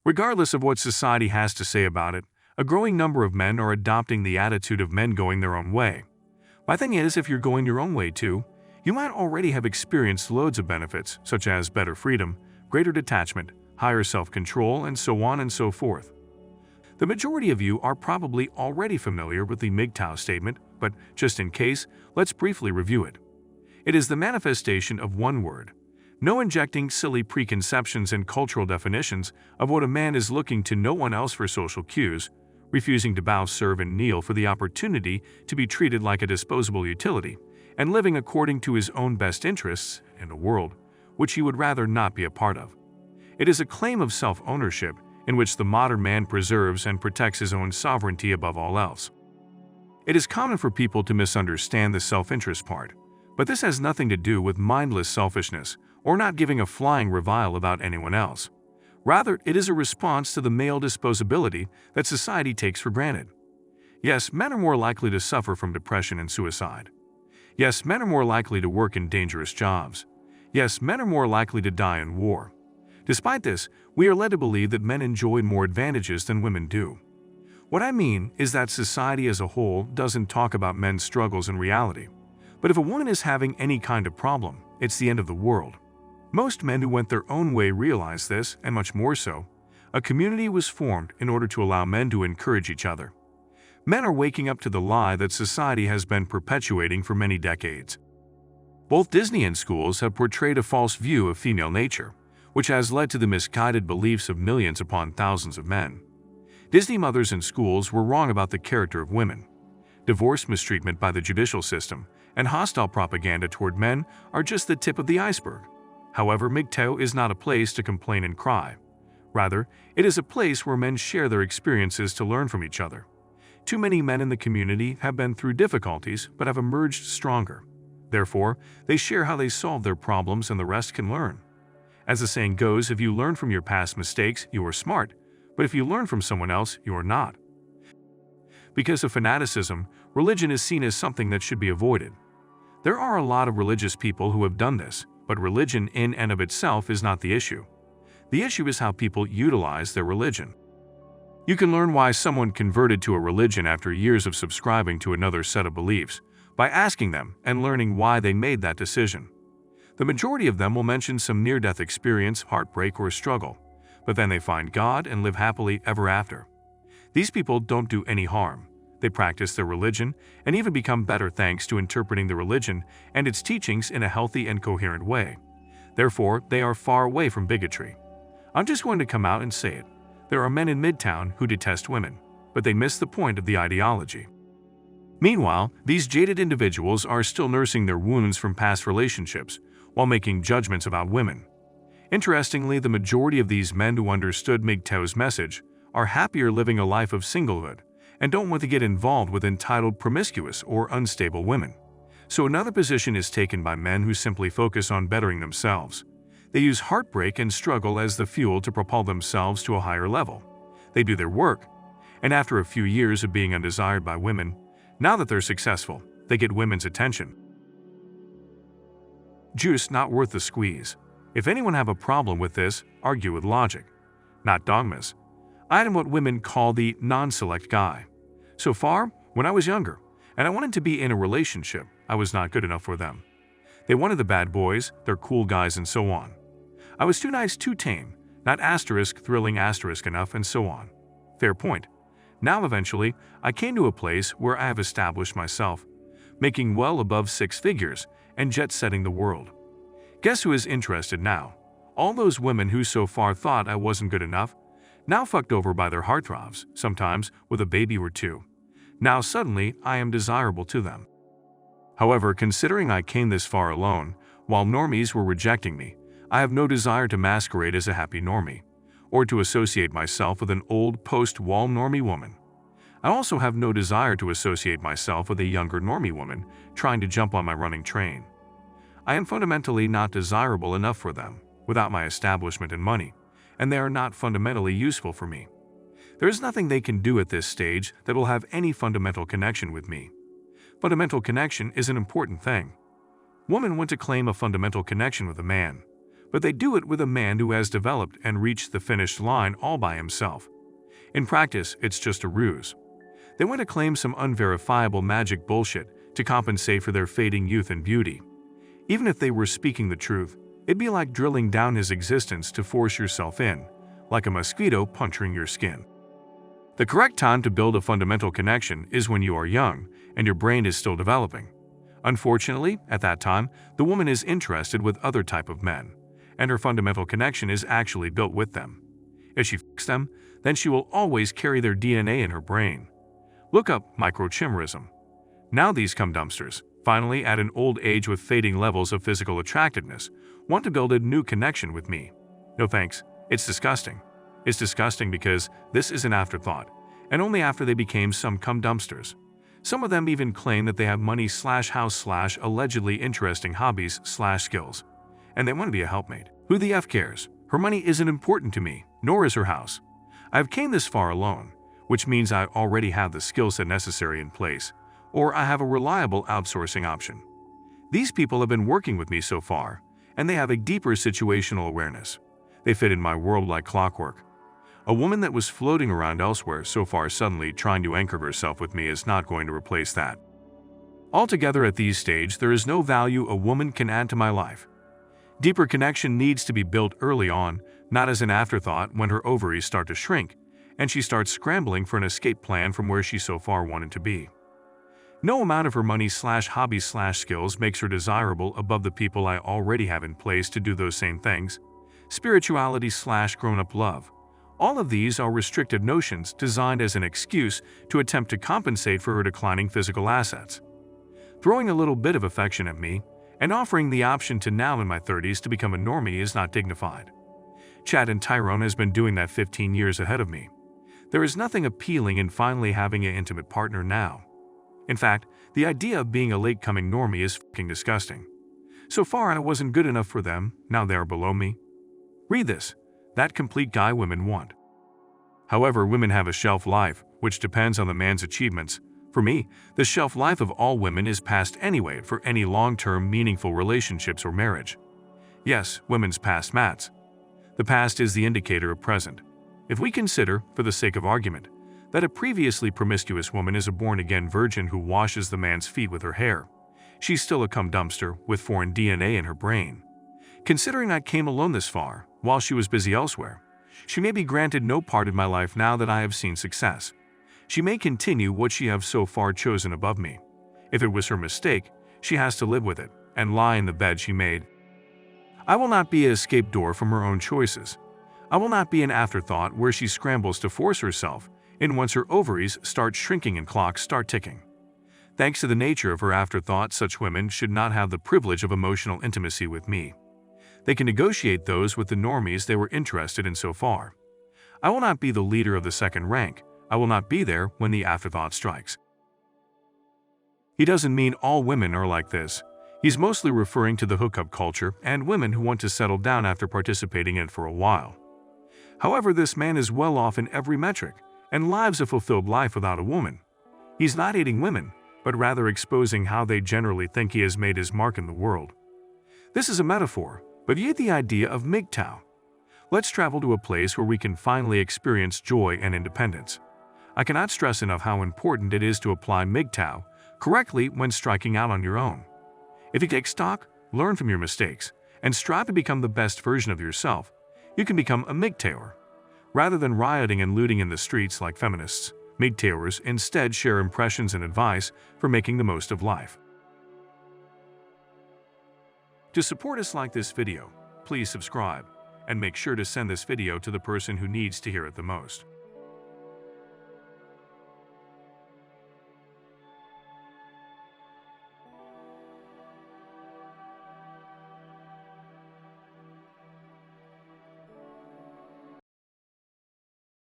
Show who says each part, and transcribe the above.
Speaker 1: Regardless of what society has to say about it, a growing number of men are adopting the attitude of men going their own way. My thing is, if you're going your own way too, you might already have experienced loads of benefits, such as better freedom, greater detachment, higher self-control, and so on and so forth. The majority of you are probably already familiar with the mgtow statement, but just in case, let's briefly review it. It is the manifestation of one word. No injecting silly preconceptions and cultural definitions of what a man is looking to no one else for social cues, refusing to bow, serve, and kneel for the opportunity to be treated like a disposable utility, and living according to his own best interests in a world which he would rather not be a part of. It is a claim of self-ownership in which the modern man preserves and protects his own sovereignty above all else. It is common for people to misunderstand the self-interest part, but this has nothing to do with mindless selfishness or not giving a flying revile about anyone else. Rather, it is a response to the male disposability that society takes for granted. Yes, men are more likely to suffer from depression and suicide. Yes, men are more likely to work in dangerous jobs. Yes, men are more likely to die in war. Despite this, we are led to believe that men enjoy more advantages than women do. What I mean is that society as a whole doesn't talk about men's struggles in reality. But if a woman is having any kind of problem, it's the end of the world. Most men who went their own way realize this, and much more so. A community was formed in order to allow men to encourage each other. Men are waking up to the lie that society has been perpetuating for many decades. Both Disney and schools have portrayed a false view of female nature, which has led to the misguided beliefs of millions upon thousands of men. Disney mothers and schools were wrong about the character of women. Divorce, mistreatment by the judicial system, and hostile propaganda toward men are just the tip of the iceberg. However, mgtow is not a place to complain and cry. Rather, it is a place where men share their experiences to learn from each other. Too many men in the community have been through difficulties but have emerged stronger. Therefore, they share how they solve their problems and the rest can learn. As the saying goes, if you learn from your past mistakes, you are smart, but if you learn from someone else, you are not. Because of fanaticism, religion is seen as something that should be avoided. There are a lot of religious people who have done this, but religion in and of itself is not the issue. The issue is how people utilize their religion. You can learn why someone converted to a religion after years of subscribing to another set of beliefs by asking them and learning why they made that decision. The majority of them will mention some near-death experience, heartbreak, or struggle, but then they find God and live happily ever after. These people don't do any harm. They practice their religion and even become better thanks to interpreting the religion and its teachings in a healthy and coherent way. Therefore, they are far away from bigotry. I'm just going to come out and say it. There are men in Midtown who detest women, but they miss the point of the ideology. Meanwhile, these jaded individuals are still nursing their wounds from past relationships while making judgments about women. Interestingly, the majority of these men who understood mgtow's message are happier living a life of singlehood and don't want to get involved with entitled, promiscuous, or unstable women. So another position is taken by men who simply focus on bettering themselves. They use heartbreak and struggle as the fuel to propel themselves to a higher level. They do their work, and after a few years of being undesired by women, now that they're successful, they get women's attention. Juice not worth the squeeze. If anyone have a problem with this, argue with logic, not dogmas. I am what women call the non-select guy. So far, when I was younger, and I wanted to be in a relationship, I was not good enough for them. They wanted the bad boys, they're cool guys, and so on. I was too nice, too tame, not thrilling enough, and so on. Fair point. Now eventually, I came to a place where I have established myself, making well above 6 figures and jet-setting the world. Guess who is interested now? All those women who so far thought I wasn't good enough, now fucked over by their heartthrobs, sometimes with a baby or two. Now suddenly I am desirable to them. However, considering I came this far alone, while normies were rejecting me, I have no desire to masquerade as a happy normie, or to associate myself with an old post-wall normie woman. I also have no desire to associate myself with a younger normie woman trying to jump on my running train. I am fundamentally not desirable enough for them, without my establishment and money, and they are not fundamentally useful for me. There is nothing they can do at this stage that will have any fundamental connection with me. Fundamental connection is an important thing. Women want to claim a fundamental connection with a man, but they do it with a man who has developed and reached the finish line all by himself. In practice, it's just a ruse. They want to claim some unverifiable magic bullshit to compensate for their fading youth and beauty. Even if they were speaking the truth, it'd be like drilling down his existence to force yourself in, like a mosquito puncturing your skin. The correct time to build a fundamental connection is when you are young and your brain is still developing. Unfortunately, at that time, the woman is interested with other type of men, and her fundamental connection is actually built with them. If she fucks them, then she will always carry their DNA in her brain. Look up microchimerism. Now these cum dumpsters, finally at an old age with fading levels of physical attractiveness, want to build a new connection with me. No thanks, it's disgusting. It's disgusting because this is an afterthought, and only after they became some cum dumpsters. Some of them even claim that they have money/house/allegedly interesting hobbies/skills. And they want to be a helpmate. Who the F cares? Her money isn't important to me, nor is her house. I've came this far alone, which means I already have the skill set necessary in place, or I have a reliable outsourcing option. These people have been working with me so far, and they have a deeper situational awareness. They fit in my world like clockwork. A woman that was floating around elsewhere so far suddenly trying to anchor herself with me is not going to replace that. Altogether at these stages, there is no value a woman can add to my life. Deeper connection needs to be built early on, not as an afterthought when her ovaries start to shrink, and she starts scrambling for an escape plan from where she so far wanted to be. No amount of her money/hobbies/skills makes her desirable above the people I already have in place to do those same things. Spirituality/grown-up love. All of these are restrictive notions designed as an excuse to attempt to compensate for her declining physical assets. Throwing a little bit of affection at me and offering the option to now in my 30s to become a normie is not dignified. Chad and Tyrone has been doing that 15 years ahead of me. There is nothing appealing in finally having an intimate partner now. In fact, the idea of being a late-coming normie is fucking disgusting. So far I wasn't good enough for them, now they are below me. Read this. That complete guy women want. However, women have a shelf life, which depends on the man's achievements. For me, the shelf life of all women is past anyway for any long-term meaningful relationships or marriage. Yes, women's past matters. The past is the indicator of present. If we consider, for the sake of argument, that a previously promiscuous woman is a born-again virgin who washes the man's feet with her hair, she's still a cum dumpster with foreign DNA in her brain. Considering I came alone this far, while she was busy elsewhere, she may be granted no part in my life now that I have seen success. She may continue what she have so far chosen above me. If it was her mistake, she has to live with it and lie in the bed she made. I will not be an escape door from her own choices. I will not be an afterthought where she scrambles to force herself in once her ovaries start shrinking and clocks start ticking. Thanks to the nature of her afterthought, such women should not have the privilege of emotional intimacy with me. They can negotiate those with the normies they were interested in so far. I will not be the leader of the second rank. I will not be there when the afterthought strikes. He doesn't mean all women are like this. He's mostly referring to the hookup culture and women who want to settle down after participating in it for a while. However, this man is well off in every metric and lives a fulfilled life without a woman. He's not hating women, but rather exposing how they generally think he has made his mark in the world. This is a metaphor, but you get the idea of mgtow. Let's travel to a place where we can finally experience joy and independence. I cannot stress enough how important it is to apply mgtow correctly when striking out on your own. If you take stock, learn from your mistakes, and strive to become the best version of yourself, you can become a mgtower. Rather than rioting and looting in the streets like feminists, mgtowers instead share impressions and advice for making the most of life. To support us, like this video, please subscribe, and make sure to send this video to the person who needs to hear it the most.